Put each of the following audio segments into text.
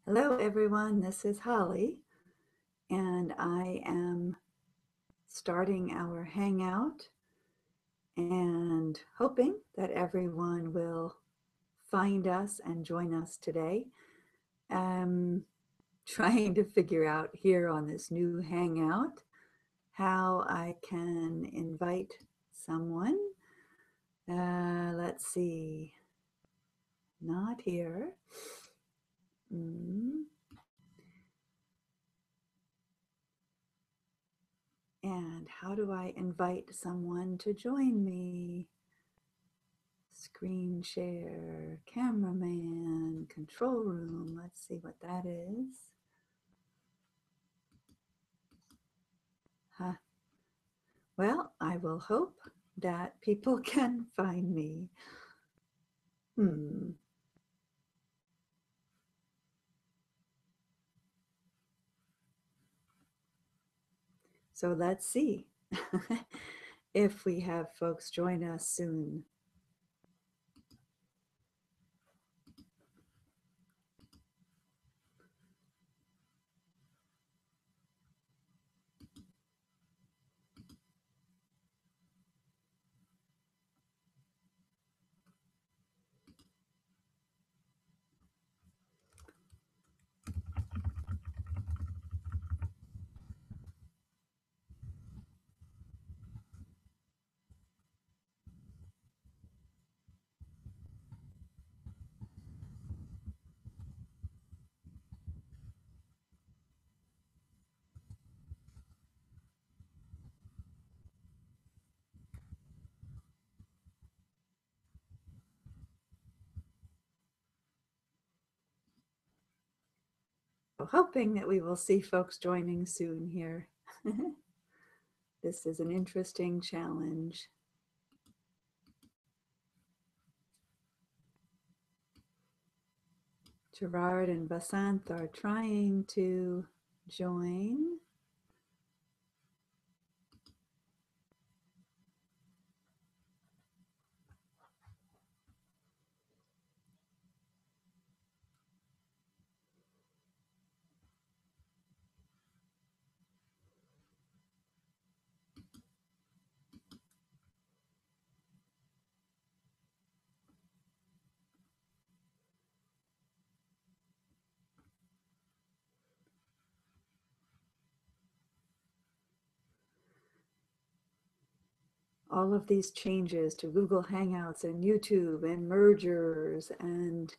Hello, everyone. This is Holly, and I am starting our hangout and hoping that everyone will find us and join us today. I'm trying to figure out here on this new hangout how I can invite someone. Let's see, not here. Mm. And how do I invite someone to join me? Screen share, cameraman, control room. Let's see what that is. Huh. Well, I will hope that people can find me. Hmm. So let's see if we have folks join us soon. Hoping that we will see folks joining soon here. This is an interesting challenge. Gerard and Vasant are trying to join. All of these changes to Google Hangouts and YouTube and mergers and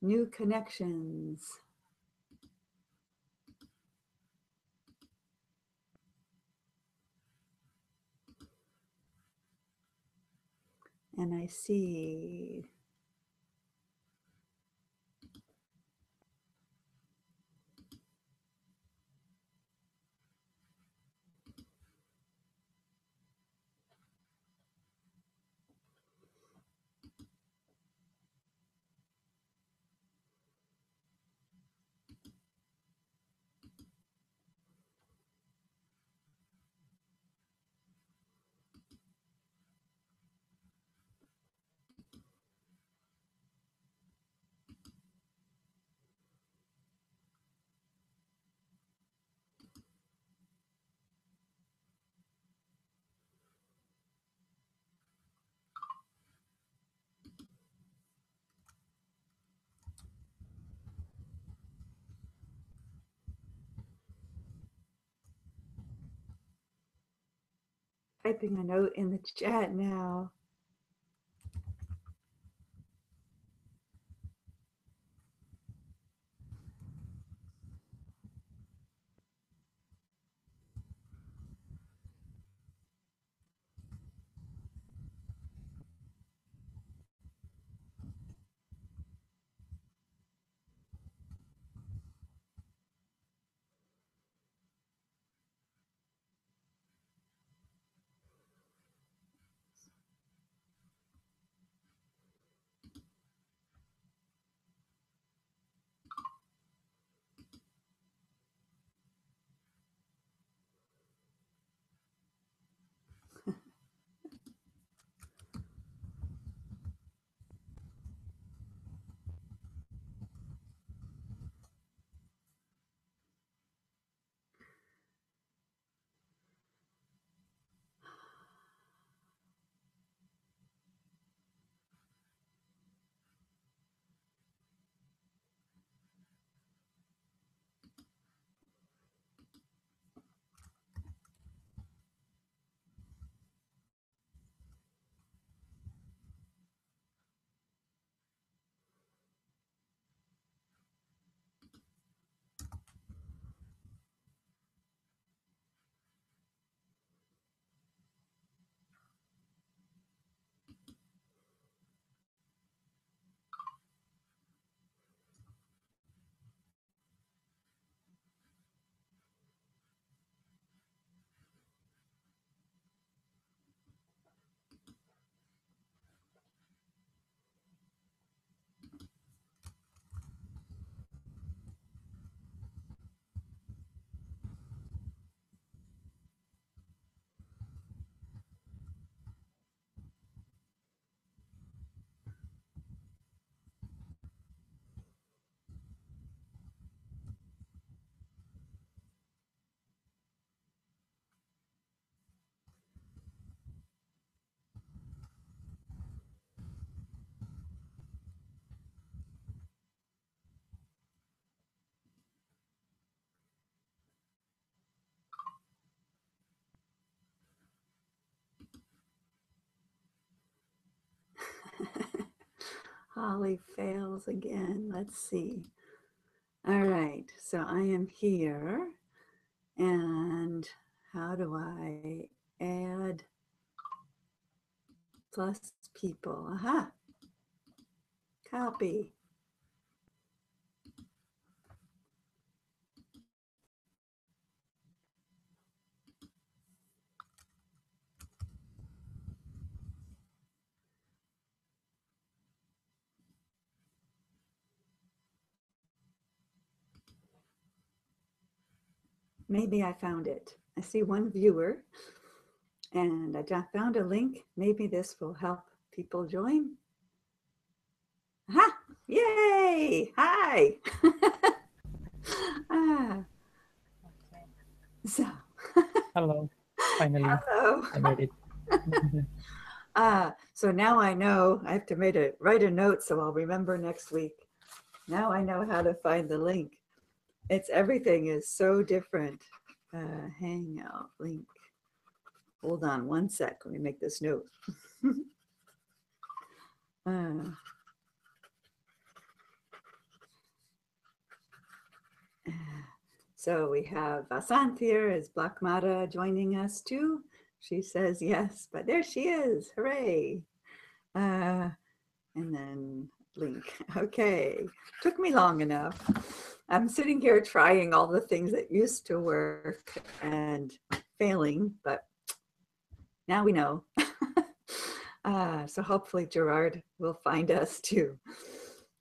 new connections. And I see typing a note in the chat now. Holly fails again. Let's see. All right, so I am here, and how do I add plus people? Aha, copy. Maybe I found it. I see one viewer, and I just found a link. Maybe this will help people join. Aha! Yay! Hi! ah, so, Hello. Finally, hello. I made it. So now I know I have to write a note so I'll remember next week. Now I know how to find the link. Everything is so different. Hangout link. Hold on one sec. Let me make this note. uh, so we have Vasant here. Is Black Mata joining us too? She says yes, but there she is. Hooray. And then link. Okay, took me long enough. I'm sitting here trying all the things that used to work and failing, but now we know. So hopefully Gerard will find us too.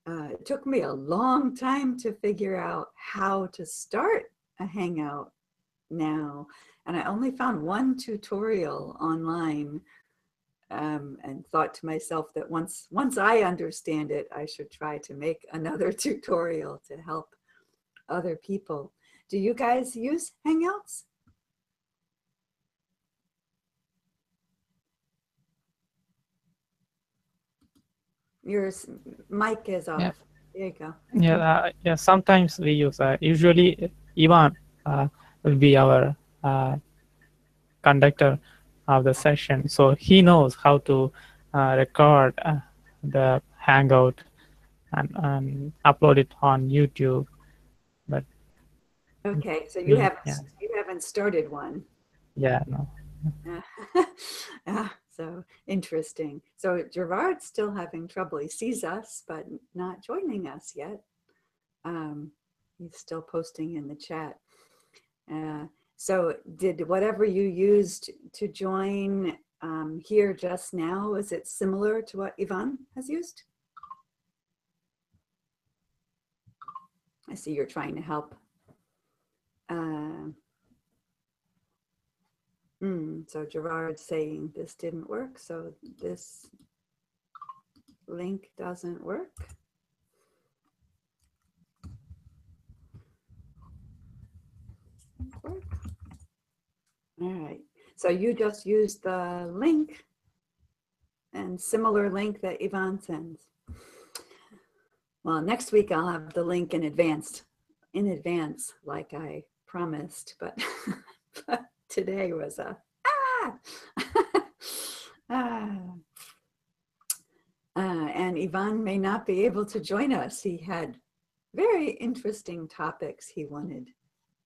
It took me a long time to figure out how to start a Hangout now. And I only found one tutorial online, and thought to myself that once I understand it, I should try to make another tutorial to help other people. Do you guys use Hangouts? Your mic is off. Yeah, There you go. yeah. Sometimes we use. Usually, Ivan will be our conductor of the session, so he knows how to record the Hangout and upload it on YouTube. But Okay, so you me, haven't yeah, you haven't started one. yeah, no, So interesting. So Gerard's still having trouble. He sees us, but not joining us yet. Um, he's still posting in the chat. So did whatever you used to join here just now, is it similar to what Ivan has used? I see you're trying to help. So Gerard's saying this didn't work, so this link doesn't work. All right, so you just use the link and similar link that Ivan sends. Well, next week I'll have the link in advance, like I promised, but, but today was a and Ivan may not be able to join us. He had very interesting topics he wanted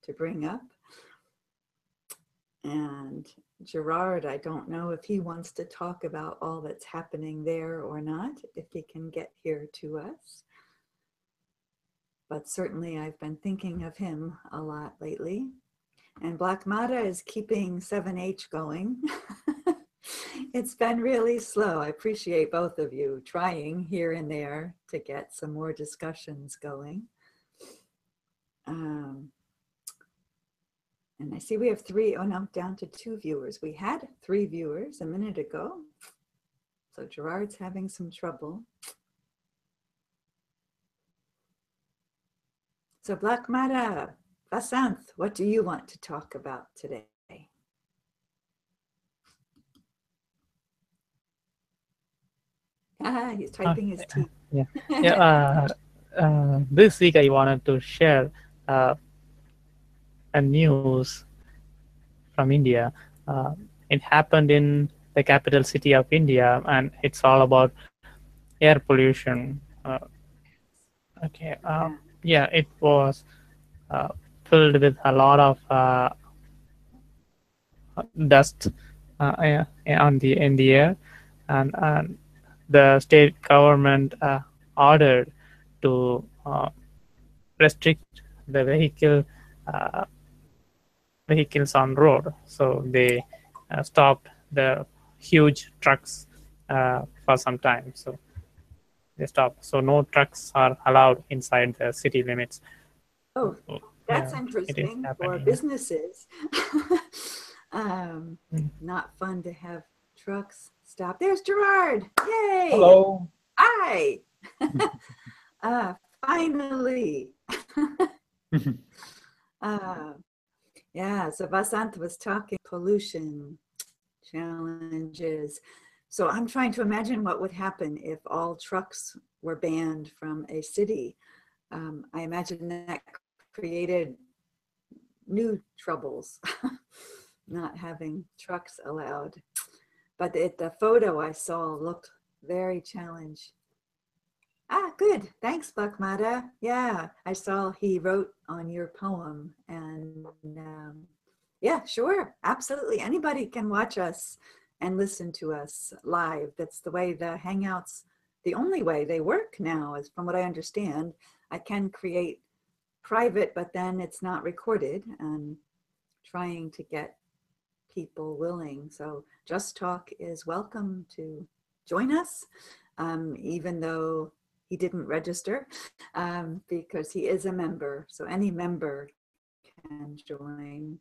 to bring up. And Gerard, I don't know if he wants to talk about all that's happening there or not, if he can get here to us. But certainly I've been thinking of him a lot lately. And Black Mata is keeping 7H going. It's been really slow. I appreciate both of you trying here and there to get some more discussions going. And I see we have 3, oh no, down to 2 viewers. We had 3 viewers a minute ago. So Gerard's having some trouble. So Black Mata, Vasanth, what do you want to talk about today? He's typing his teeth. yeah, yeah. This week I wanted to share a news from India. It happened in the capital city of India, and it's all about air pollution. Uh, okay. Yeah. Yeah, it was uh, filled with a lot of dust on the in the air, and the state government ordered to restrict the uh, vehicles on road. So they stopped the huge trucks for some time. So they stopped. So no trucks are allowed inside the city limits. Oh, So, yeah, that's it is interesting for happening. businesses. um, Mm. Not fun to have trucks stop. There's Gerard. Yay! Hello. Hi. Finally. uh, yeah, so Vasant was talking pollution challenges. So I'm trying to imagine what would happen if all trucks were banned from a city. I imagine that created new troubles, not having trucks allowed. But the photo I saw looked very challenged. Ah, good. Thanks, Lakmata. Yeah, I saw he wrote on your poem. And yeah, sure. Absolutely. Anybody can watch us and listen to us live. That's the way the Hangouts, the only way they work now, is from what I understand. I can create private, but then it's not recorded. And trying to get people willing. So Just Talk is welcome to join us, even though he didn't register, because he is a member. So any member can join.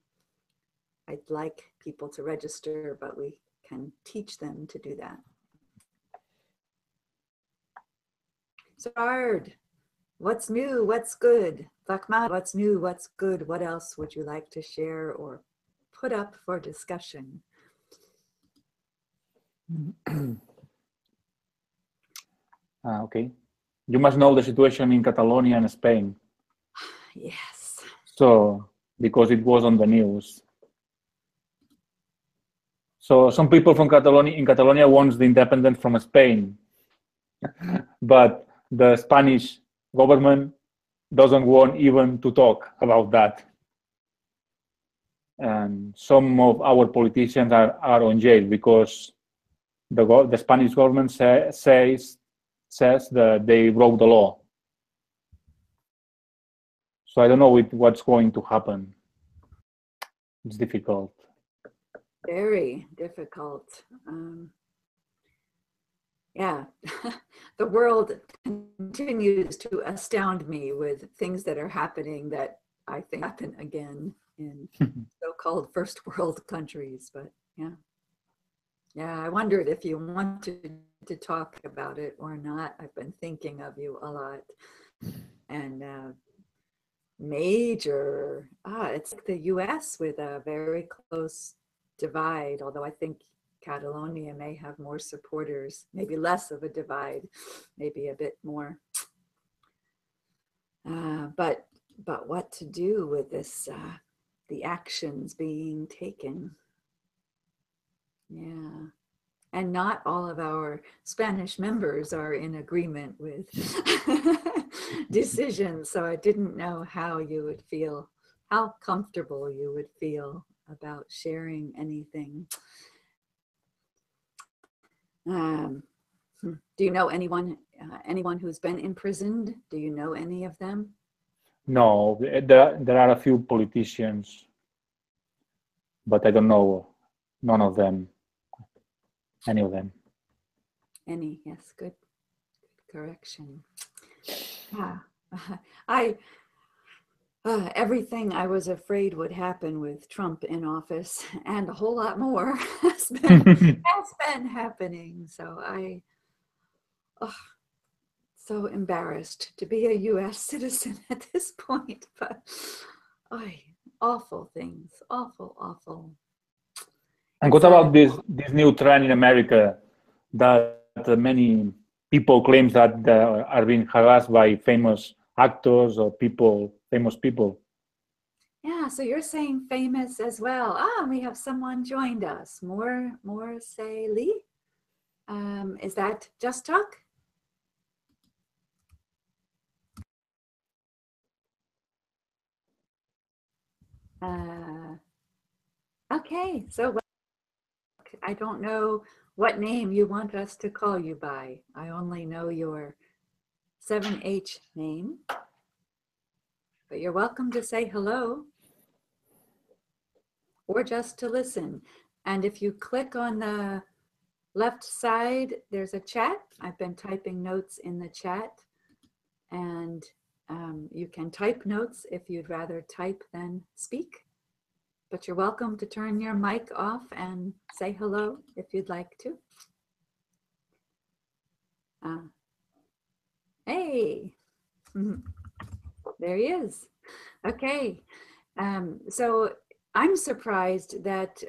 I'd like people to register, but we can teach them to do that. So hard. What's new? What's good? Lakmat, what's new? What's good? What else would you like to share or put up for discussion? Okay. You must know the situation in Catalonia and Spain. Yes. So, because it was on the news. So some people from Catalonia wants the independence from Spain, but the Spanish government doesn't want even to talk about that. And some of our politicians are on jail because the Spanish government says that they broke the law. So I don't know what's going to happen. It's difficult. Very difficult. Yeah, the world continues to astound me with things that are happening that I think happen again in so-called first world countries. But yeah, I wondered if you wanted to talk about it or not. I've been thinking of you a lot. And it's like the US with a very close divide, although I think Catalonia may have more supporters, maybe less of a divide, maybe a bit more. But what to do with this, the actions being taken? Yeah. And not all of our Spanish members are in agreement with decisions. So I didn't know how you would feel, how comfortable you would feel about sharing anything. Um, do you know anyone who's been imprisoned? Do you know any of them? No, there are a few politicians, but I don't know none of them, any of them. Any? Yes, good correction. Yeah, I everything I was afraid would happen with Trump in office and a whole lot more has been happening. So oh, so embarrassed to be a US citizen at this point, but awful things, awful. And what about this new trend in America that many people claim that are being harassed by famous actors or famous people? Yeah, so you're saying famous as well. We have someone joined us. More say Lee. Is that Just Talk? Okay, so I don't know what name you want us to call you by. I only know your 7H name, but you're welcome to say hello or just to listen. And if you click on the left side, there's a chat. I've been typing notes in the chat, and you can type notes if you'd rather type than speak. But you're welcome to turn your mic off and say hello if you'd like to. Hey, there he is. Okay, so I'm surprised that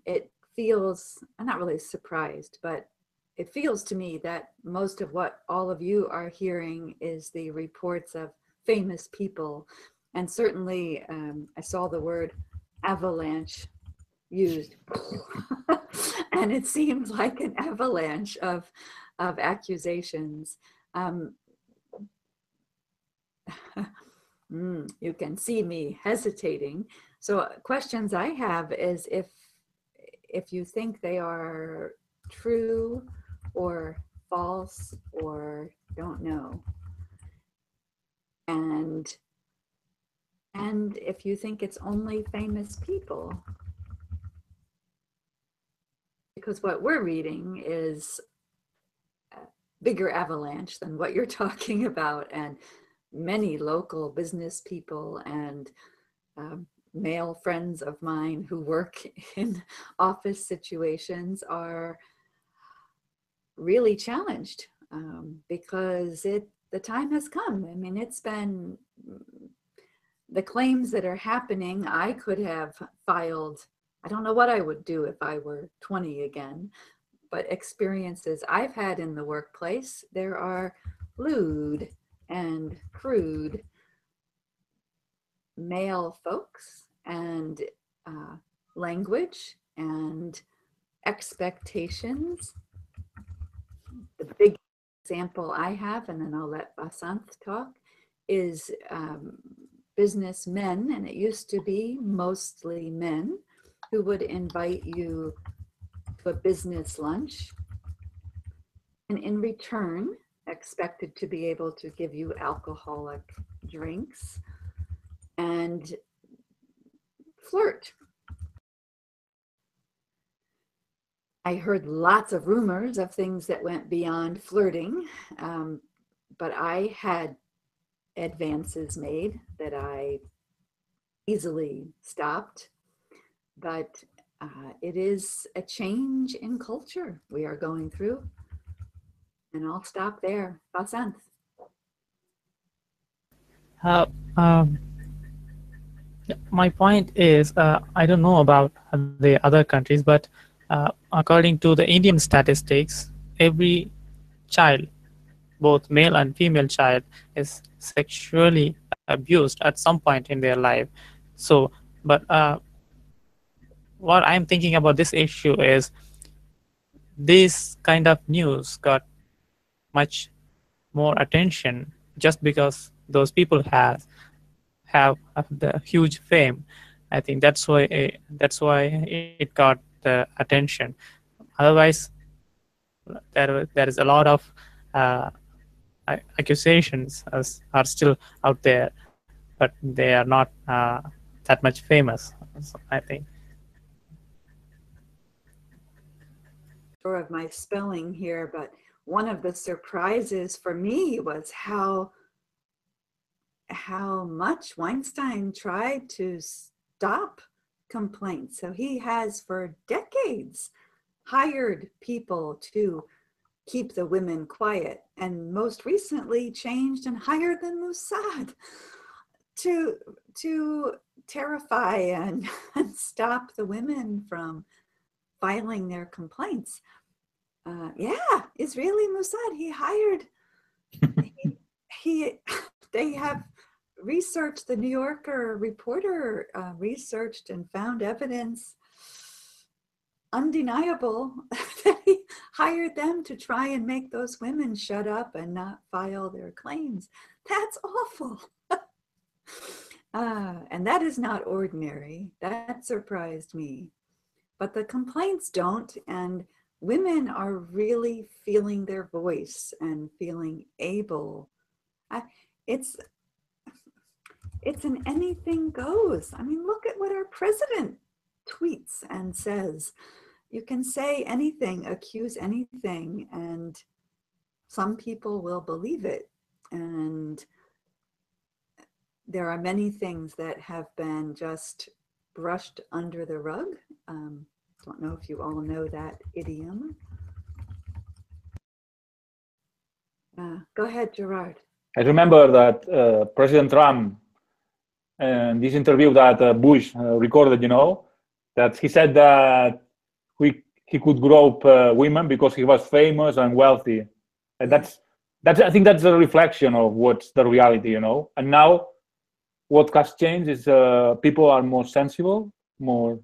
it feels, I'm not really surprised, but it feels to me that most of what all of you are hearing is the reports of famous people. And certainly I saw the word avalanche used. And it seemed like an avalanche of accusations. You can see me hesitating. So questions I have is if you think they are true or false or don't know. And if you think it's only famous people. Because what we're reading is a bigger avalanche than what you're talking about, and many local business people and male friends of mine who work in office situations are really challenged because the time has come. I mean, it's been the claims that are happening. I could have filed, I don't know what I would do if I were 20 again, but experiences I've had in the workplace, there are lewd and crude male folks and language and expectations. The big example I have, and then I'll let Vasanth talk, is businessmen, and it used to be mostly men, who would invite you to a business lunch and in return expected to be able to give you alcoholic drinks and flirt. I heard lots of rumors of things that went beyond flirting, but I had advances made that I easily stopped. But it is a change in culture we are going through. And I'll stop there. Vasanth. My point is, I don't know about the other countries, but according to the Indian statistics, every child, both male and female child, is sexually abused at some point in their life. So, but what I'm thinking about this issue is this kind of news got much more attention just because those people have the huge fame. I think that's why it got the attention. Otherwise, there is a lot of accusations are still out there, but they are not that much famous. So I think. Of my spelling here, but one of the surprises for me was how much Weinstein tried to stop complaints. So he has for decades hired people to keep the women quiet, and most recently changed and hired the Mossad to terrify and stop the women from filing their complaints. Yeah, Israeli Mossad, he hired, they have researched, the New Yorker reporter researched and found evidence undeniable that he hired them to try and make those women shut up and not file their claims. That's awful. And that is not ordinary. That surprised me. But the complaints don't, and women are really feeling their voice and feeling able. It's an anything goes. I mean, look at what our president tweets and says. You can say anything, accuse anything, and some people will believe it. And there are many things that have been just brushed under the rug. Don't know if you all know that idiom. Go ahead, Gerard. I remember that President Trump, in this interview that Bush recorded, that he said that he could grope women because he was famous and wealthy. And that's I think that's a reflection of what's the reality, And now what has changed is people are more sensible, more,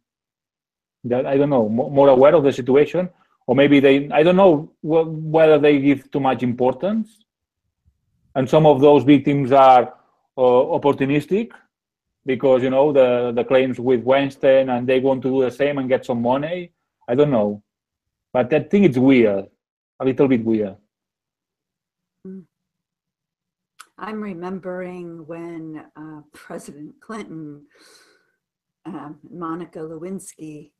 I don't know, more aware of the situation, or maybe I don't know whether they give too much importance. And some of those victims are opportunistic because, the claims with Weinstein, and they want to do the same and get some money. I don't know. But I think it's weird, a little bit weird. I'm remembering when President Clinton, Monica Lewinsky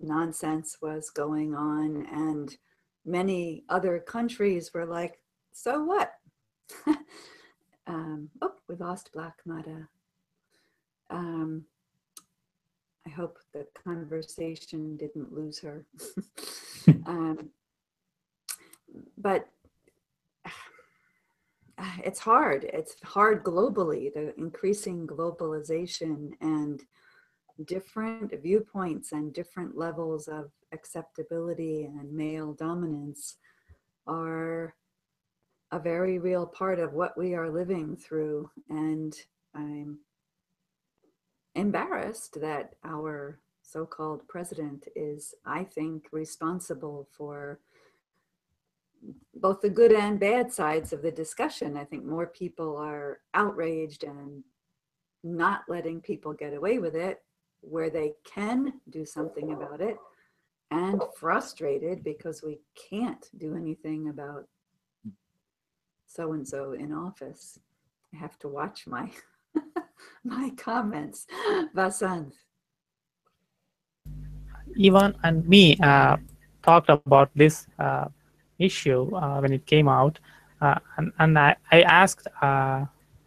nonsense was going on, and many other countries were like, so what? Oh, we lost Black Mata. I hope the conversation didn't lose her. But it's hard. It's hard globally, the increasing globalization and different viewpoints and different levels of acceptability and male dominance are a very real part of what we are living through. And I'm embarrassed that our so-called president is, I think, responsible for both the good and bad sides of the discussion. I think more people are outraged and not letting people get away with it where they can do something about it, and frustrated because we can't do anything about so-and-so in office. I have to watch my my comments. Vasant. Ivan and me talked about this issue when it came out, and I asked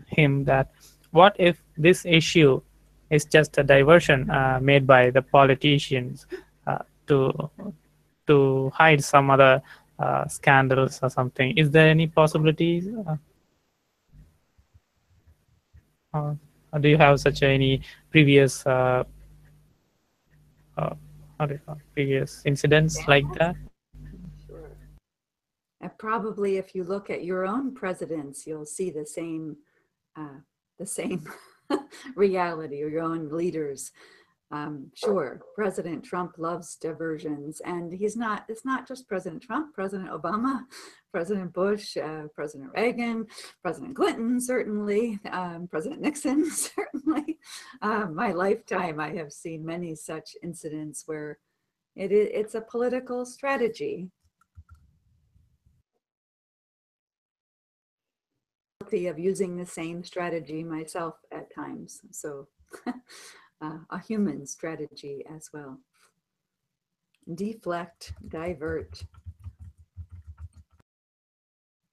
him that what if this issue is just a diversion made by the politicians to hide some other scandals or something? Is there any possibilities? Do you have such any previous previous incidents like that? Sure. And probably if you look at your own presidents, you'll see the same reality, or your own leaders. Sure, President Trump loves diversions, and it's not just President Trump, President Obama, President Bush, President Reagan, President Clinton, certainly, President Nixon, certainly. My lifetime, I have seen many such incidents where it's a political strategy. Of using the same strategy myself at times, so a human strategy as well. Deflect, divert.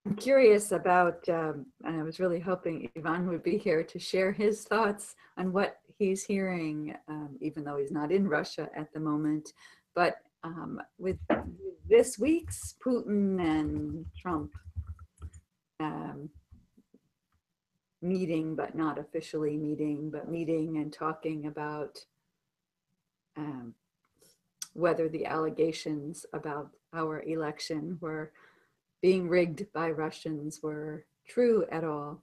I'm curious about, and I was really hoping Ivan would be here to share his thoughts on what he's hearing, even though he's not in Russia at the moment. But with this week's Putin and Trump meeting, but not officially meeting, but meeting and talking about whether the allegations about our election were being rigged by Russians were true at all.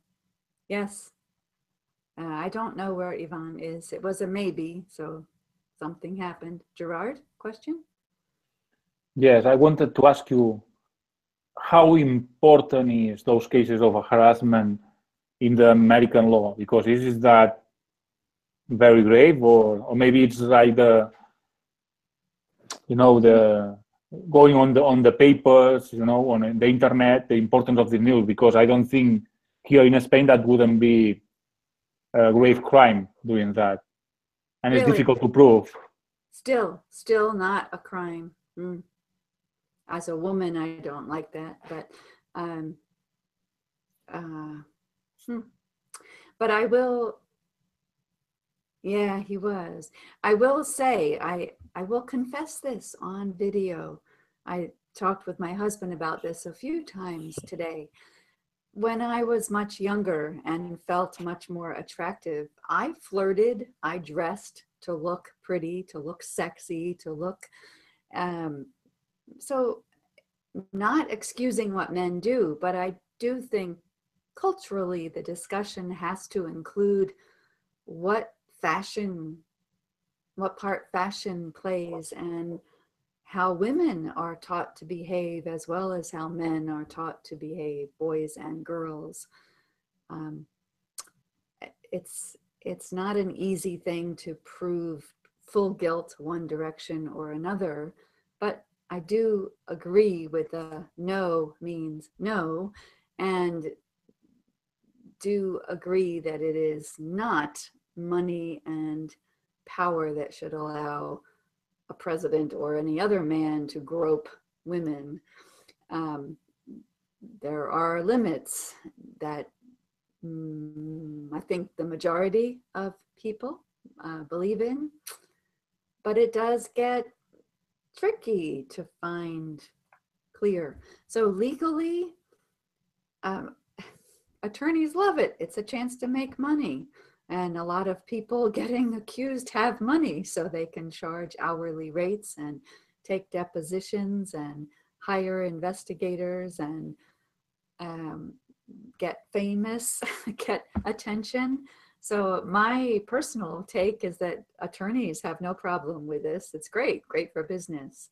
Yes. I don't know where Ivan is. It was a maybe, so something happened. Gerard, question? Yes, I wanted to ask you how important is those cases of harassment in the American law, because this is that very grave, or maybe it's like the, the going on the papers, on the internet, the importance of the news, because I don't think here in Spain that wouldn't be a grave crime doing that, and it's Really? difficult to prove. Still not a crime. As a woman, I don't like that, but um, uh, but I will. Yeah, he was. I will say, I will confess this on video. I talked with my husband about this a few times today. When I was much younger and felt much more attractive, I flirted, I dressed to look pretty, to look sexy, to look, um, so not excusing what men do, but I do think culturally the discussion has to include what fashion, what part fashion plays, and how women are taught to behave as well as how men are taught to behave, boys and girls. Um, it's not an easy thing to prove full guilt one direction or another, but I do agree with the no means no, and do agree that it is not money and power that should allow a president or any other man to grope women. Um, there are limits that I think the majority of people believe in, but it does get tricky to find clear. So legally, um, attorneys love it. It's a chance to make money. And a lot of people getting accused have money, so they can charge hourly rates and take depositions and hire investigators and get famous, get attention. So my personal take is that attorneys have no problem with this. It's great for business.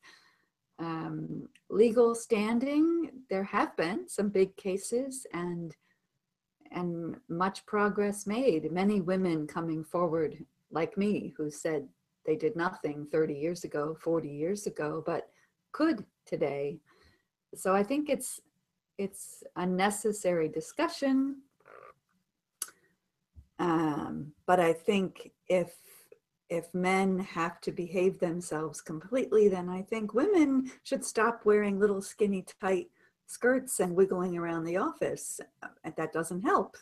Legal standing, there have been some big cases and much progress made. Many women coming forward like me who said they did nothing 30 years ago, 40 years ago, but could today. So I think it's a necessary discussion. But I think if men have to behave themselves completely, then I think women should stop wearing little skinny tight skirts and wiggling around the office. That doesn't help.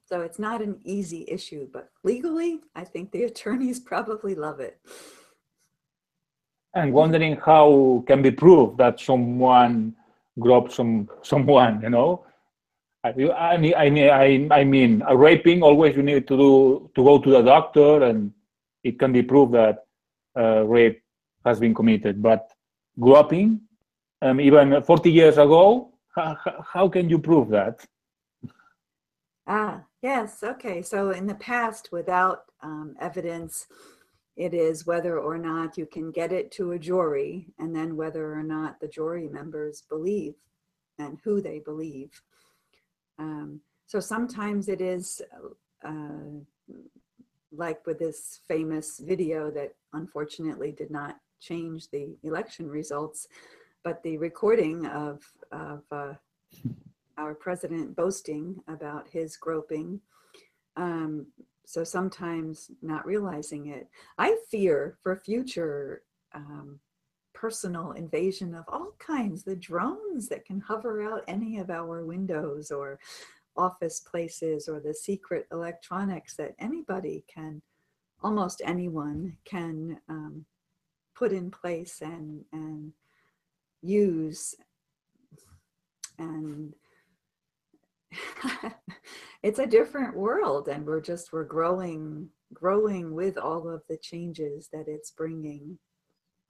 So it's not an easy issue, but legally, I think the attorneys probably love it. And wondering how can be proved that someone groped someone, I mean, a raping, always you need to go to the doctor, and it can be proved that rape has been committed. But groping, even 40 years ago, how can you prove that? Yes, okay. So in the past, without evidence, it is whether or not you can get it to a jury, and then whether or not the jury members believe and who they believe. So sometimes it is like with this famous video that unfortunately did not change the election results, but the recording of our president boasting about his groping. So sometimes not realizing it. I fear for future personal invasion of all kinds, the drones that can hover out any of our windows or office places, or the secret electronics that anybody can, almost anyone can put in place and use. And it's a different world, and we're growing with all of the changes that it's bringing,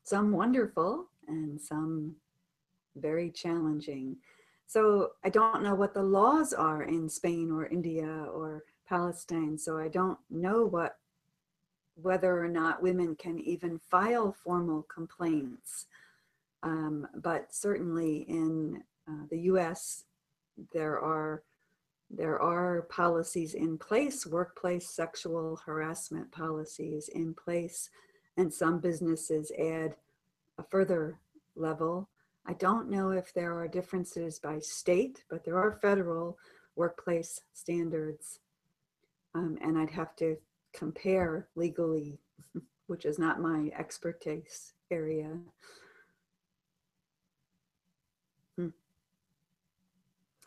some wonderful and some very challenging. So I don't know what the laws are in Spain or India or Palestine, so I don't know whether or not women can even file formal complaints. But certainly in the US, there are there are policies in place, workplace sexual harassment policies in place, and some businesses add a further level. I don't know if there are differences by state, but there are federal workplace standards. And I'd have to compare legally, which is not my expertise area.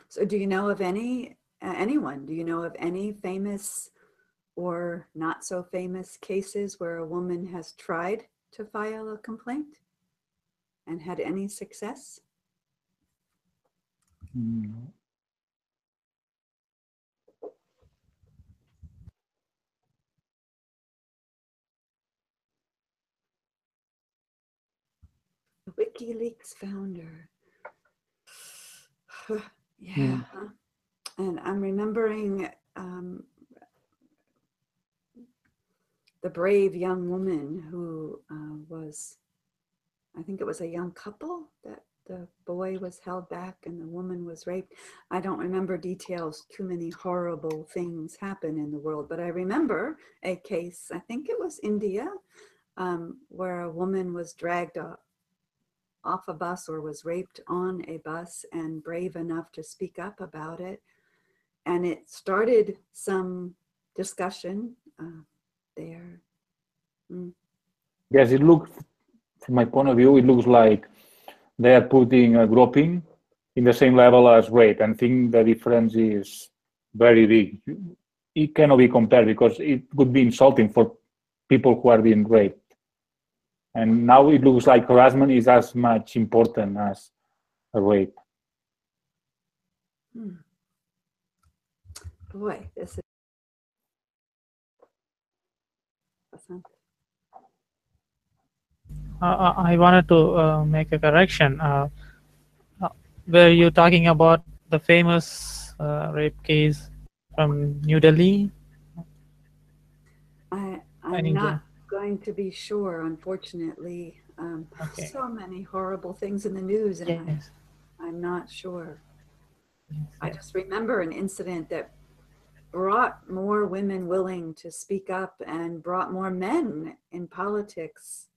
So do you know of anyone, do you know of any famous or not so famous cases where a woman has tried to file a complaint and had any success? Mm. The WikiLeaks founder. Yeah. Mm. And I'm remembering the brave young woman who was, I think it was a young couple that the boy was held back and the woman was raped. I don't remember details. Too many horrible things happen in the world, but I remember a case, I think it was India, where a woman was dragged off a bus or was raped on a bus and brave enough to speak up about it. And it started some discussion there. Mm. Yes, it looks, from my point of view, it looks like they are putting groping in the same level as rape, and I think the difference is very big. It cannot be compared because it would be insulting for people who are being raped. And now it looks like harassment is as much important as a rape. Boy, this is awesome. I wanted to make a correction. Uh, were you talking about the famous rape case from New Delhi in I'm not India? going to be sure, unfortunately. Okay. So many horrible things in the news, and Yes. I'm not sure. I Yes. just remember an incident that brought more women willing to speak up and brought more men in politics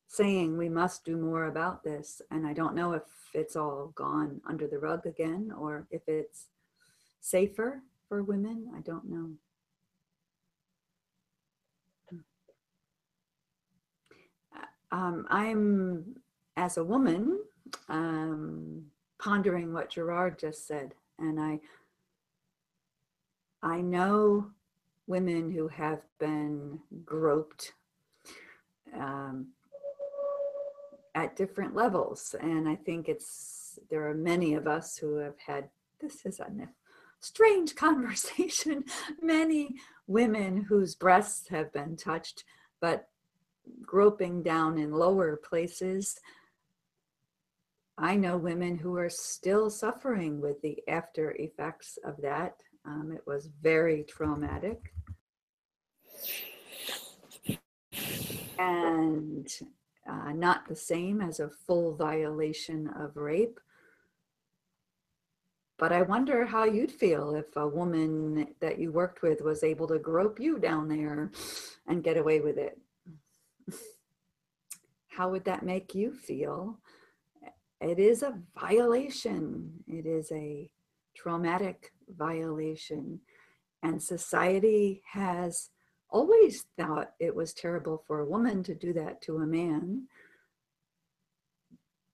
saying we must do more about this. And I don't know if it's all gone under the rug again or if it's safer for women. I don't know. I'm, as a woman, pondering what Gerard just said, and I know women who have been groped um, at different levels, and I think there are many of us who have had, this is a strange conversation, many women whose breasts have been touched, but groping down in lower places. I know women who are still suffering with the after effects of that. It was very traumatic. And not the same as a full violation of rape. But I wonder how you'd feel if a woman that you worked with was able to grope you down there and get away with it. How would that make you feel? It is a violation. It is a traumatic violation. And society has always thought it was terrible for a woman to do that to a man,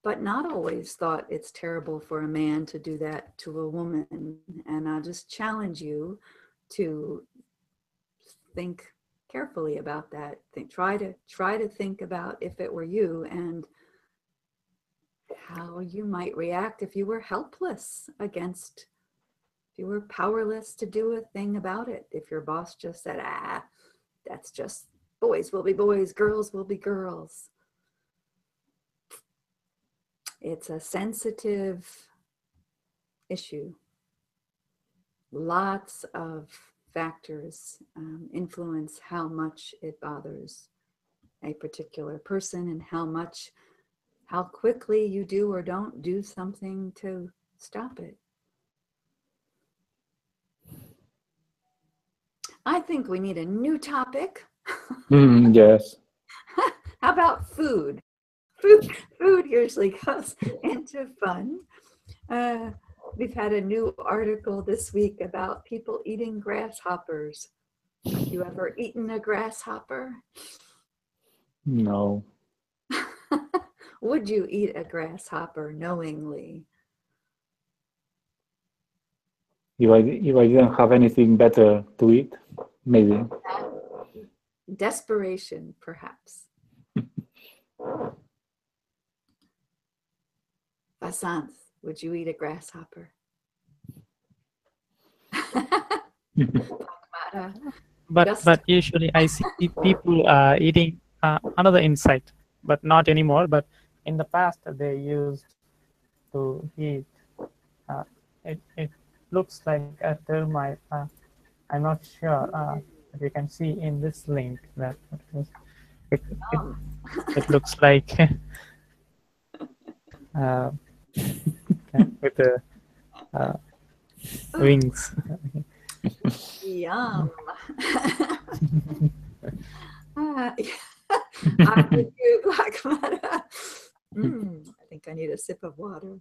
but not always thought it's terrible for a man to do that to a woman. And I'll just challenge you to think carefully about that. Try to think about if it were you and how you might react if you were helpless against, if you were powerless to do a thing about it. If your boss just said, that's just, boys will be boys, girls will be girls. It's a sensitive issue. Lots of factors influence how much it bothers a particular person and how quickly you do or don't do something to stop it. I think we need a new topic. Yes. How about food? Food usually goes into fun. Uh, we've had a new article this week about people eating grasshoppers. Have you ever eaten a grasshopper? No. Would you eat a grasshopper knowingly? If I didn't have anything better to eat, maybe. Desperation, perhaps. Vasant, would you eat a grasshopper? But usually I see people eating another insect, but not anymore. But in the past they used to eat. Uh, it looks like a termite. I'm not sure. If you can see in this link that it, it, it looks like uh, with the uh, wings. Yum. I'm with you, Black Mata. I think I need a sip of water.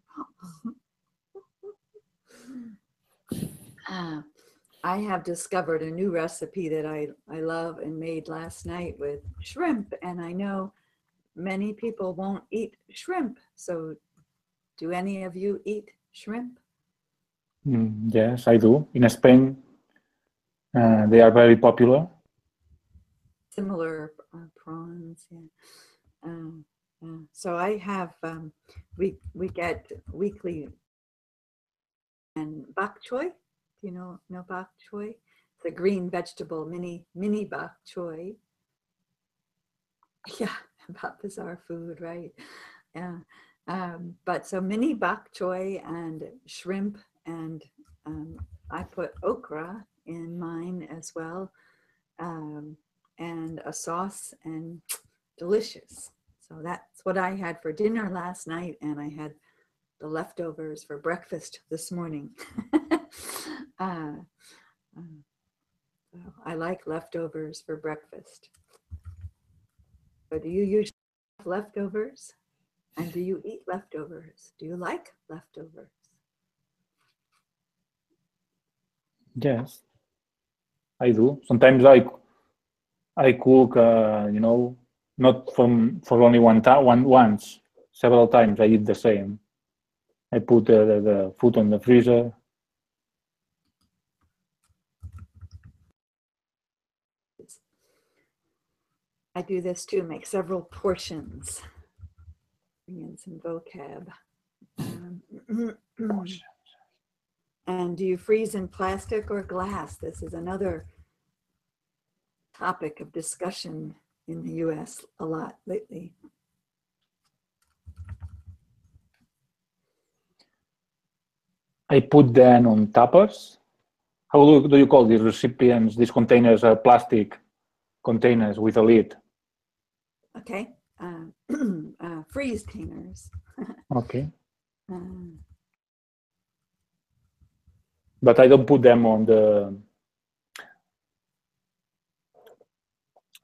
I have discovered a new recipe that I love and made last night with shrimp. And I know many people won't eat shrimp. So do any of you eat shrimp? Yes, I do. In Spain, they are very popular. Similar prawns, yeah. So I have, we get weekly and bok choy. Do you know bok choy? It's a green vegetable, mini bok choy. Yeah, about bizarre food, right? Yeah. But so mini bok choy and shrimp, and I put okra in mine as well, and a sauce, and delicious. So that's what I had for dinner last night, and I had the leftovers for breakfast this morning. I like leftovers for breakfast. So do you usually have leftovers? And do you eat leftovers? Do you like leftovers? Yes, I do. Sometimes I cook, not for only once. Several times I eat the same. I put the food on the freezer. I do this too, make several portions. Bring in some vocab. And do you freeze in plastic or glass? This is another topic of discussion in the US a lot lately. I put them on tappers. How do you call these recipients? These containers are plastic containers with a lid. Okay. Freeze containers. Okay. But I don't put them on the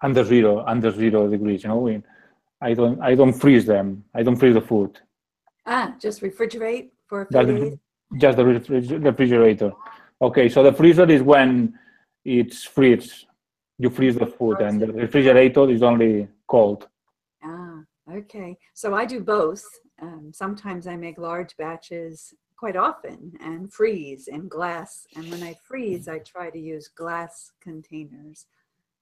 under zero degrees. I don't freeze them. I don't freeze the food. Just refrigerate for a few days. Just the refrigerator. Okay, so the freezer is when it's freeze. You freeze the food, and the refrigerator is only cold. Okay. So I do both. Sometimes I make large batches quite often and freeze in glass. And when I freeze, I try to use glass containers.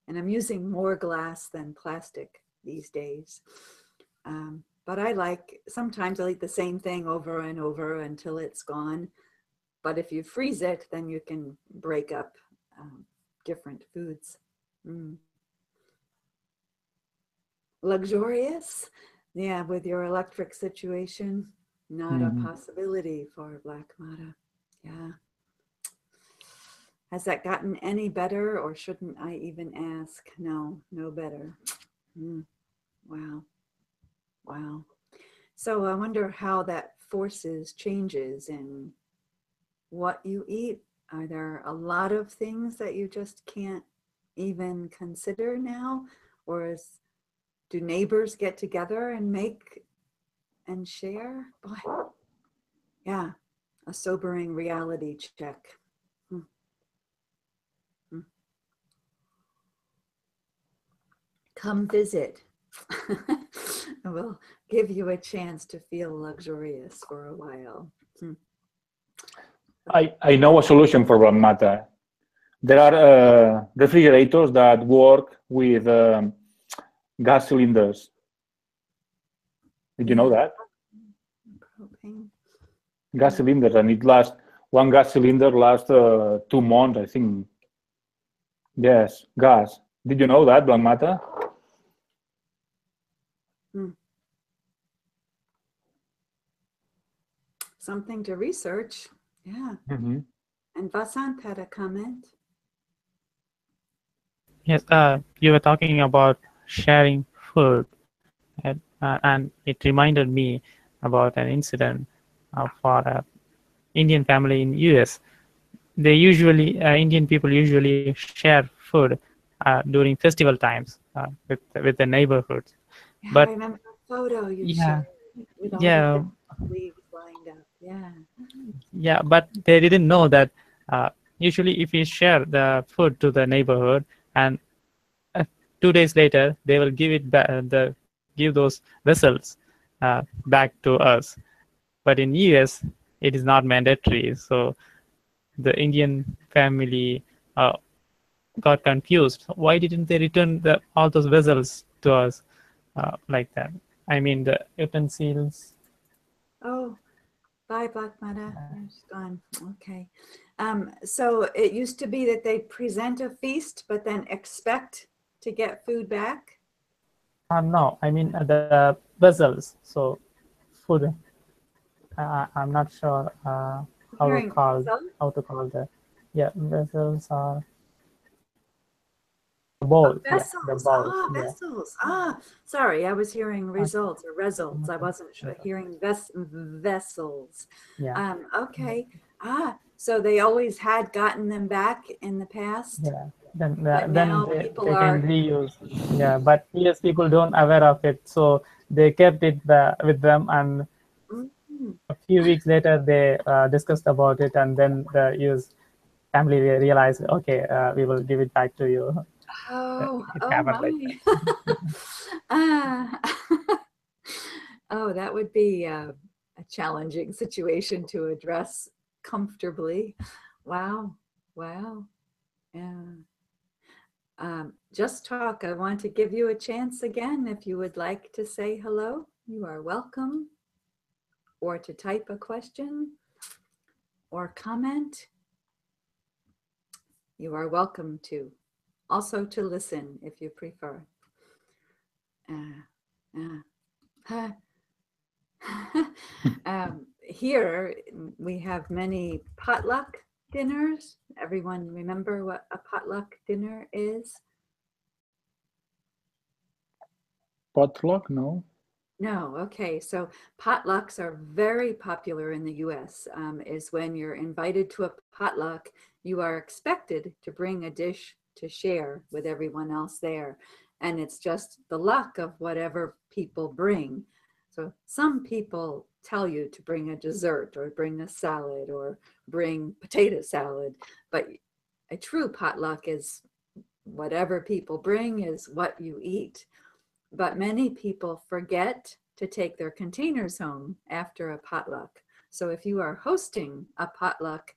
And I'm using more glass than plastic these days. But sometimes I'll eat the same thing over and over until it's gone. But if you freeze it, then you can break up different foods. Luxurious? Yeah, with your electric situation, not a possibility for Black Mata. Yeah. Has that gotten any better, or shouldn't I even ask? No better. Wow. Wow. So I wonder how that forces changes in what you eat. Are there a lot of things that you just can't even consider now? Or do neighbors get together and make and share? Boy, yeah, a sobering reality check. Hmm. Hmm. Come visit. We'll give you a chance to feel luxurious for a while. Hmm. I know a solution for one matter. There are refrigerators that work with gas cylinders. Did you know that? Propane. Gas cylinders, and it lasts, one gas cylinder lasts 2 months, I think. Yes, gas. Did you know that, Black Matter? Hmm. Something to research. Yeah. Mm-hmm. And Vasant had a comment. Yes, you were talking about sharing food, and it reminded me about an incident for an Indian family in US. They usually, Indian people usually share food during festival times with the neighborhoods. Yeah, I But remember the photo you yeah, shared with all the yeah, leaves lined up. Yeah. yeah, but they didn't know that usually if we share the food to the neighborhood and 2 days later they will give it back, give those vessels back to us. But in US, it is not mandatory. So the Indian family got confused. Why didn't they return all those vessels to us like that? I mean, the utensils. Oh, bye, Black Mata. It's gone. Okay. So it used to be that they'd present a feast, but then expect to get food back. No, I mean the vessels. So food. I'm not sure Hearing vessels. how to call the, yeah, vessels are Oh, bowls. Yeah, the vessels. bowls. Ah, Yeah. vessels. Ah, sorry. I was hearing Uh, results or results. I wasn't sure. Hearing vessels. yeah. Okay. Ah, so they always had gotten them back in the past, Yeah. Then but then now people they can are. reuse. Yeah, but yes, people don't aware of it, so they kept it with them, and Mm. a few weeks later they discussed about it, and then the US family realized, okay, we will give it back to you. Oh, It oh happened like my. that. Ah. Oh, that would be a challenging situation to address comfortably. Wow. Wow. Yeah. Just talk. I want to give you a chance again. If you would like to say hello, you are welcome, or to type a question or comment, you are welcome to. Also to listen if you prefer. Uh, here we have many potluck dinners. Everyone remember what a potluck dinner is? Potluck? No. No, okay. So potlucks are very popular in the US. Is when you're invited to a potluck, you are expected to bring a dish to share with everyone else there. And it's just the luck of whatever people bring. So some people tell you to bring a dessert or bring a salad or bring potato salad, but a true potluck is whatever people bring is what you eat. But many people forget to take their containers home after a potluck. So if you are hosting a potluck,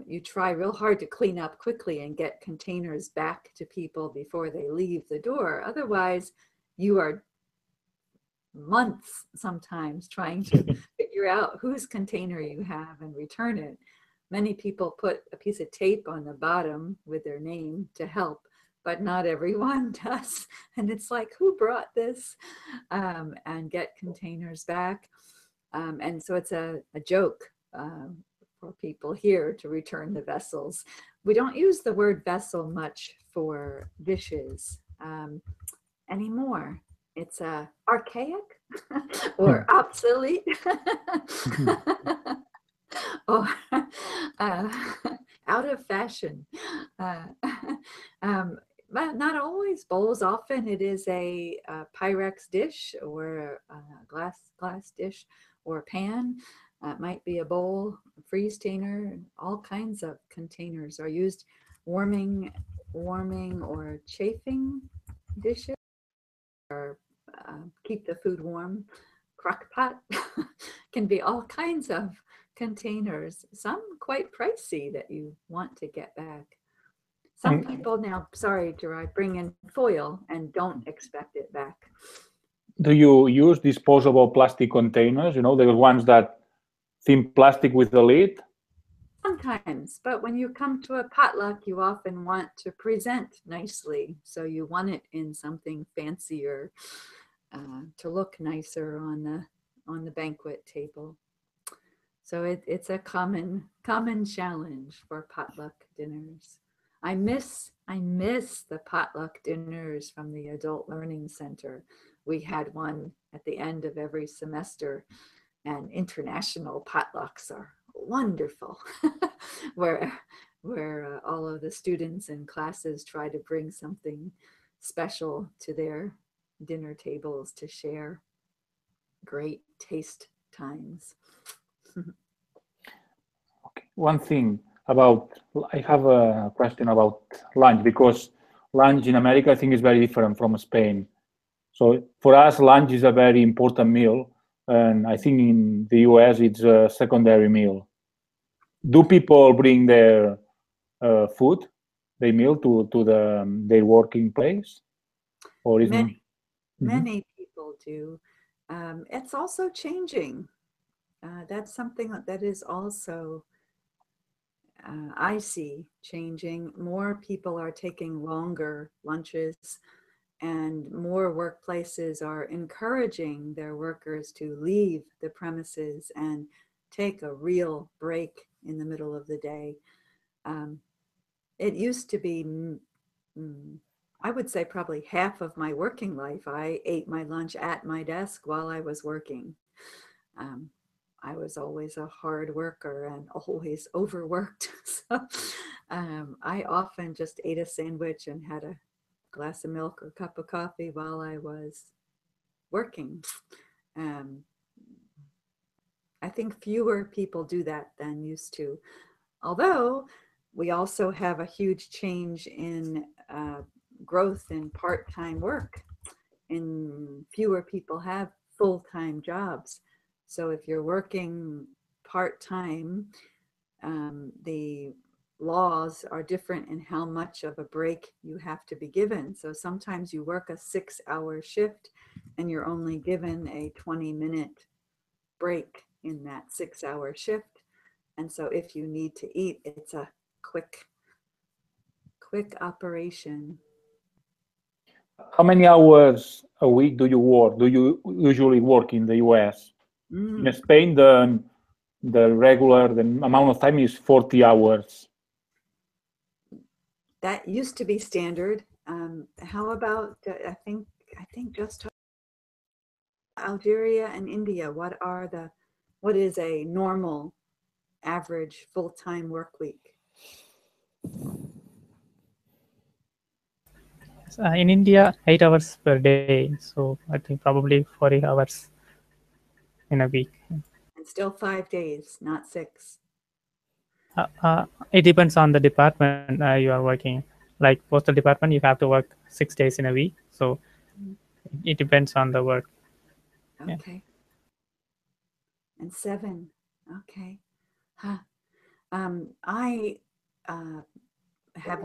you try real hard to clean up quickly and get containers back to people before they leave the door. Otherwise, you are months sometimes trying to figure out whose container you have and return it. Many people put a piece of tape on the bottom with their name to help, but not everyone does. And it's like, who brought this? And get containers back. And so it's a joke for people here to return the vessels. We don't use the word vessel much for dishes anymore. It's archaic or obsolete. Or fashion. Uh, um, but not always bowls. Often it is a Pyrex dish or a glass dish or a pan. It might be a bowl, a freeze container. All kinds of containers are used. Warming, warming or chafing dishes, or keep the food warm. Crock pot can be all kinds of containers. Some quite pricey that you want to get back. Some And people now, sorry, Gerard, bring in foil and don't expect it back. do you use disposable plastic containers? You know, the ones that thin plastic with the lid? Sometimes, but when you come to a potluck, you often want to present nicely. So you want it in something fancier to look nicer on the banquet table. So it's a common challenge for potluck dinners. I miss the potluck dinners from the Adult Learning Center. We had one at the end of every semester, and international potlucks are wonderful, where all of the students and classes try to bring something special to their dinner tables to share. Great taste times. One thing about, I have a question about lunch, because lunch in America, I think, is very different from Spain. So for us, lunch is a very important meal. And I think in the US, it's a secondary meal. Do people bring their food, their meal their working place? Or is Many, Mhm. many people do. It's also changing. That's something that is also, I see changing. More people are taking longer lunches, and more workplaces are encouraging their workers to leave the premises and take a real break in the middle of the day. Um, it used to be, I would say, probably half of my working life. I ate my lunch at my desk while I was working. Um, I was always a hard worker and always overworked. So I often just ate a sandwich and had a glass of milk or cup of coffee while I was working. Um, I think fewer people do that than used to. Although we also have a huge change in growth in part time work, and fewer people have full time jobs. So if you're working part time, the laws are different in how much of a break you have to be given. So sometimes you work a 6 hour shift and you're only given a 20-minute break in that 6 hour shift. And so if you need to eat, it's a quick operation. How many hours a week do you work? Do you usually work in the US? In Mm, Spain, the amount of time is 40 hours. that used to be standard. How about I think just Algeria and India? What is a normal average full-time work week? In India, 8 hours per day. So I think probably 40 hours in a week. And still 5 days, not six. It depends on the department you are working. Like postal department, you have to work 6 days in a week. So Mm, it depends on the work. Yeah. okay. And seven. Okay. Huh. I uh, have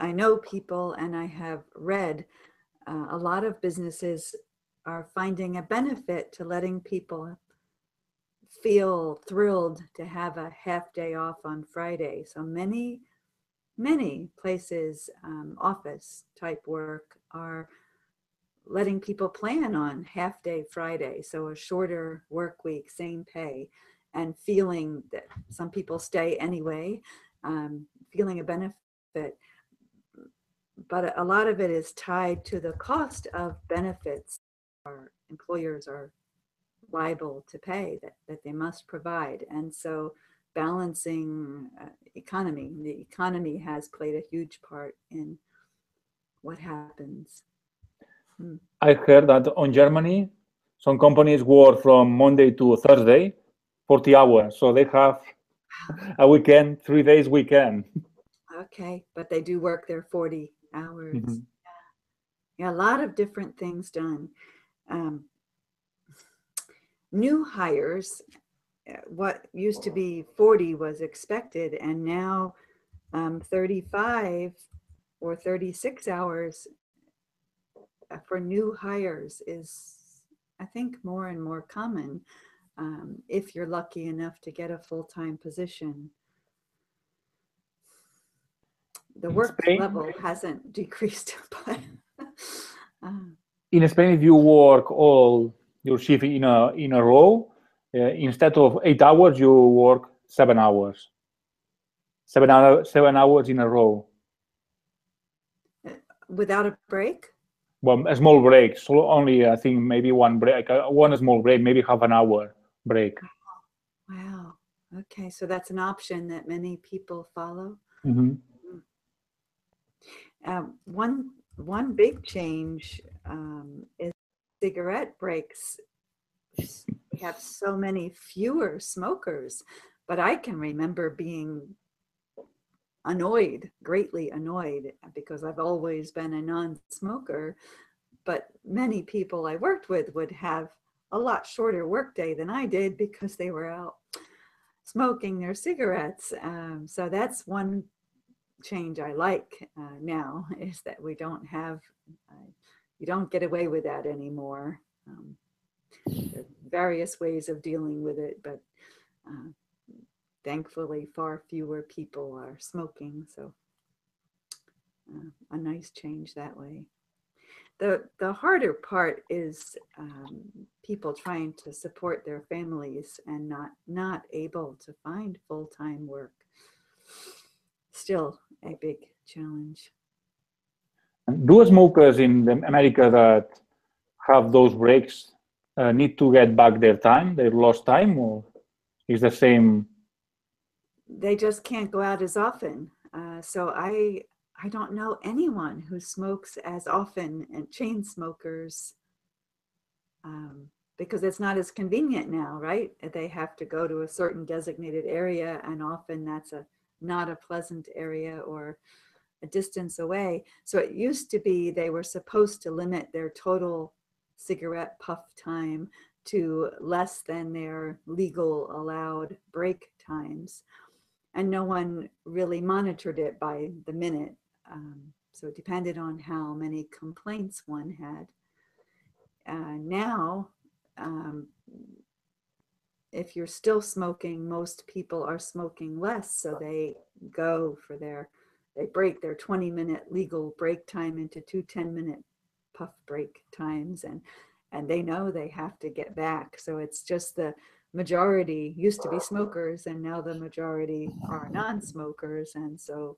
I know people and I have read a lot of businesses are finding a benefit to letting people feel thrilled to have a half day off on Friday. So many places, office type work, are letting people plan on half day Friday. So a shorter work week, same pay, and feeling that some people stay anyway, feeling a benefit. But a lot of it is tied to the cost of benefits our employers are liable to pay, that they must provide. And so balancing economy. The economy has played a huge part in what happens. I heard that on Germany, some companies work from Monday to Thursday, 40 hours. So they have a weekend, 3 days weekend. Okay, but they do work their 40 hours. Mhm. Yeah, a lot of different things done. New hires, what used to be 40 was expected, and now 35 or 36 hours for new hires is, I think, more and more common if you're lucky enough to get a full-time position. The work level hasn't decreased, but In Spain, if you work all your shift in a row, instead of 8 hours, you work 7 hours. 7 hours in a row. without a break. Well, a small break. So only I think maybe one break, one small break, maybe half an hour break. Wow. Okay, so that's an option that many people follow. Mm-hmm. One big change is cigarette breaks. We have so many fewer smokers, but I can remember being annoyed, greatly annoyed, because I've always been a non-smoker. But many people I worked with would have a lot shorter workday than I did because they were out smoking their cigarettes. So that's one change I like now, is that we don't have, you don't get away with that anymore. There are various ways of dealing with it, but thankfully far fewer people are smoking. So a nice change that way. The harder part is people trying to support their families and not able to find full-time work. Still a big challenge. Do smokers in America that have those breaks need to get back their time, their lost time, or is the same? They just can't go out as often. So I don't know anyone who smokes as often, and chain smokers, because it's not as convenient now, right? They have to go to a certain designated area, and often that's not a pleasant area or a distance away. So it used to be they were supposed to limit their total cigarette puff time to less than their legal allowed break times. And no one really monitored it by the minute. So it depended on how many complaints one had. Now, if you're still smoking, most people are smoking less. So they break their 20-minute legal break time into 2 10-minute puff break times. And they know they have to get back. So it's just the majority used to be smokers, and now the majority are non-smokers. And so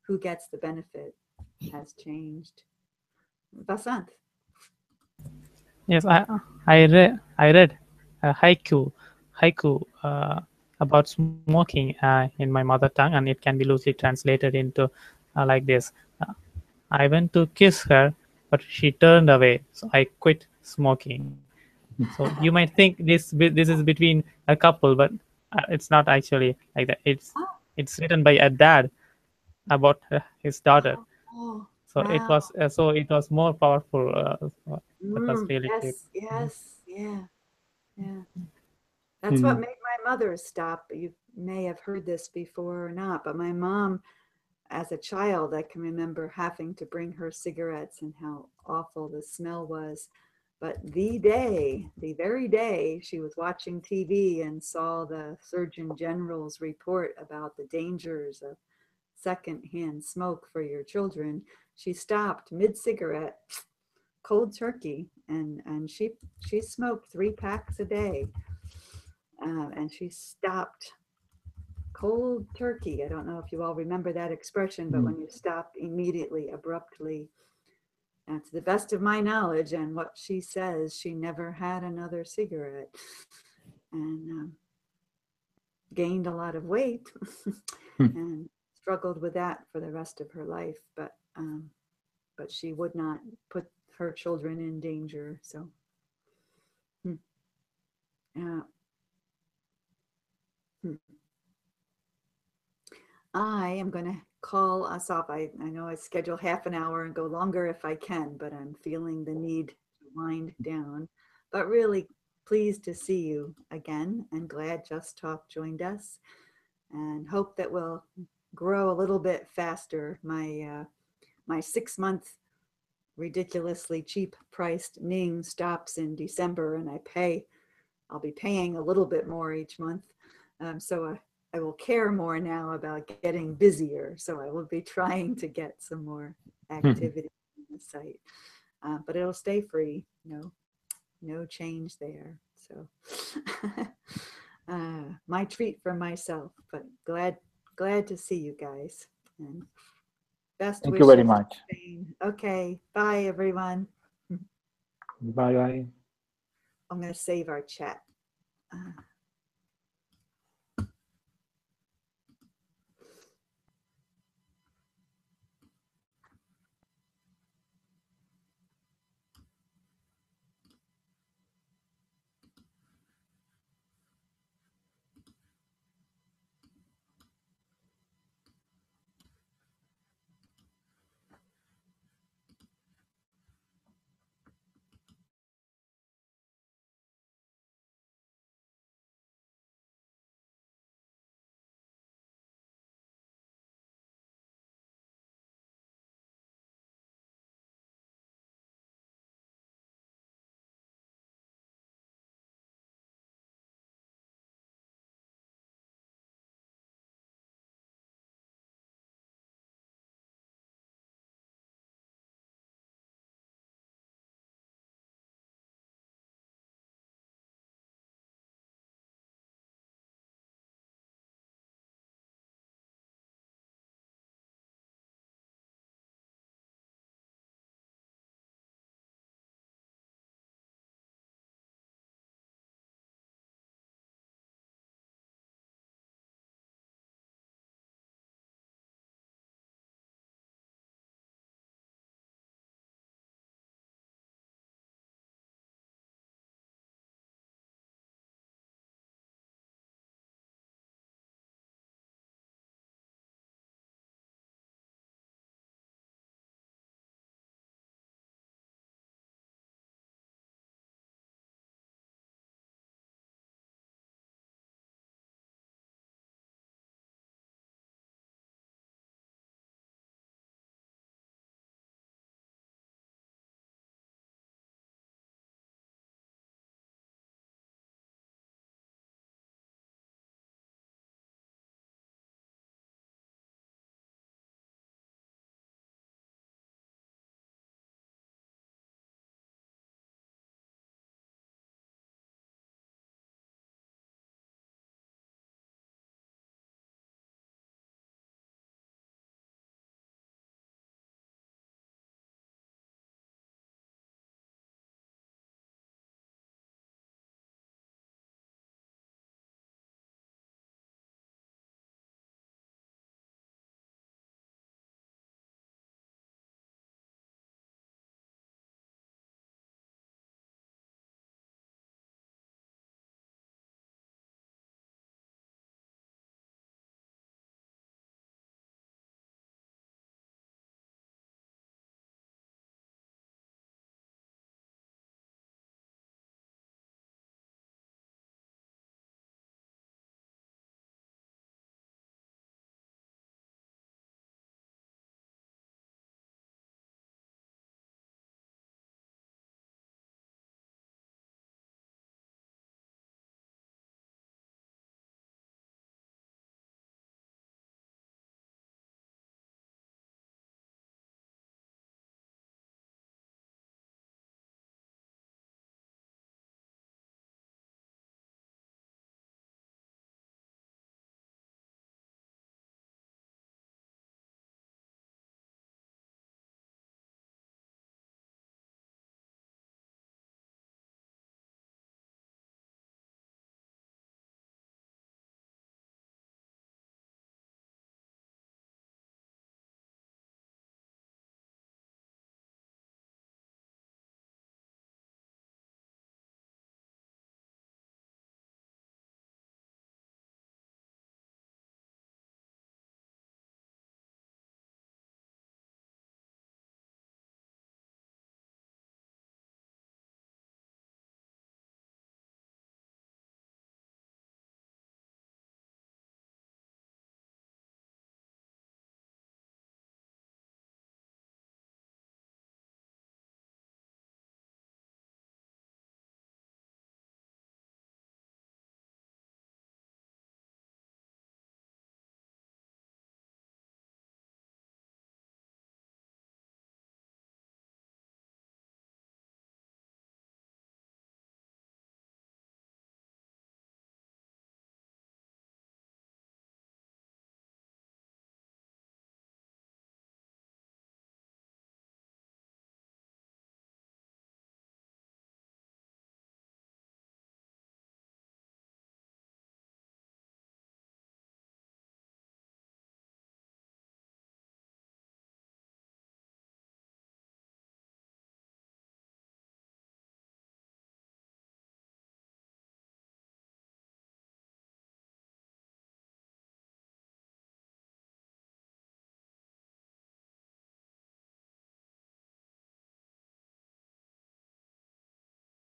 who gets the benefit has changed. Vasant. Yes, I read a haiku about smoking in my mother tongue, and it can be loosely translated into like this: I went to kiss her, but she turned away, so I quit smoking. So you might think this is between a couple, but it's not actually like that. It's written by a dad about his daughter. Oh, So wow. it was more powerful. That was really Yes, cute. yes, yeah, yeah. That's what Mm. made my mother stop. You may have heard this before or not, but my mom, as a child, I can remember having to bring her cigarettes and how awful the smell was. But the very day she was watching TV and saw the Surgeon General's report about the dangers of secondhand smoke for your children, she stopped mid-cigarette, cold turkey, and she smoked 3 packs a day, and she stopped cold turkey. I don't know if you all remember that expression, but when you stop immediately, abruptly, to the best of my knowledge and what she says, she never had another cigarette. And gained a lot of weight and struggled with that for the rest of her life. But she would not put her children in danger. So, yeah. I am going to call us off. I know I schedule half an hour and go longer if I can, but I'm feeling the need to wind down. But really pleased to see you again and glad Just Talk joined us, and hope that we'll grow a little bit faster. My 6-month ridiculously cheap priced Ning stops in December, and I'll be paying a little bit more each month. So I will care more now about getting busier. So I will be trying to get some more activity on the site, but it'll stay free. No change there. So my treat for myself, but glad to see you guys, and best Thank you wishes. very much. Okay, bye everyone. Bye bye. I'm going to save our chat.